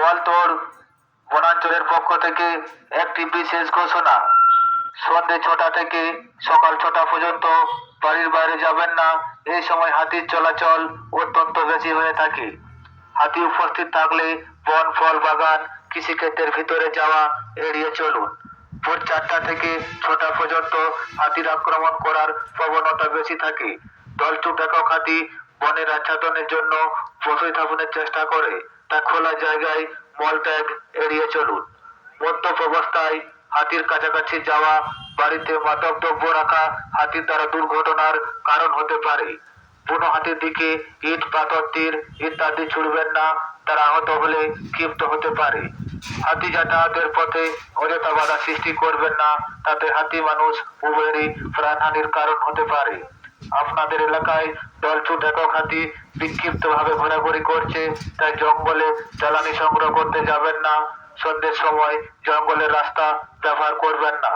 গোয়ালতোড় বনাঞ্চলের পক্ষ থেকে একটি বিশেষ ঘোষণা। সন্ধ্যে 6টা থেকে সকাল 6টা পর্যন্ত বাড়ির বাইরে যাবেন না। এই সময় হাতির চলাচল অত্যন্ত বেশি হয়ে থাকে। হাতি উপস্থিত থাকলে বন, ফল বাগান, কৃষিক্ষেত্রের ভিতরে যাওয়া এড়িয়ে চলুন। ভোর 4টা থেকে 6টা পর্যন্ত হাতির আক্রমণ করার প্রবণতা বেশি থাকে। দলছুট একক হাতি বনের আচ্ছাদনের জন্য প্রতিস্থাপনের চেষ্টা করে, তা খোলা জায়গায় মলত্যাগ এড়িয়ে চলুন। মদ্যপ অবস্থায় হাতির কাছাকাছি যাওয়া, বাড়িতে মাদক দ্রব্য রাখা হাতির দ্বারা দুর্ঘটনার কারণ হতে পারে। বুনো হাতির দিকে ইট, পাথর, তীর ইত্যাদি ছুড়বেন না, তারা আহত হলে ক্ষিপ্ত হতে পারে। হাতি যাতায়াতের পথে অযথা বাধা সৃষ্টি করবেন না, তাতে হাতি মানুষ উভয়েরই প্রাণহানির কারণ হতে পারে। আপনাদের এলাকায় দলছুট একক হাতি বিক্ষিপ্তভাবে ঘোরাঘুরি করছে, তাই জঙ্গলে জ্বালানি সংগ্রহ করতে যাবেন না। সন্ধ্যের সময় জঙ্গলের রাস্তা ব্যবহার করবেন না।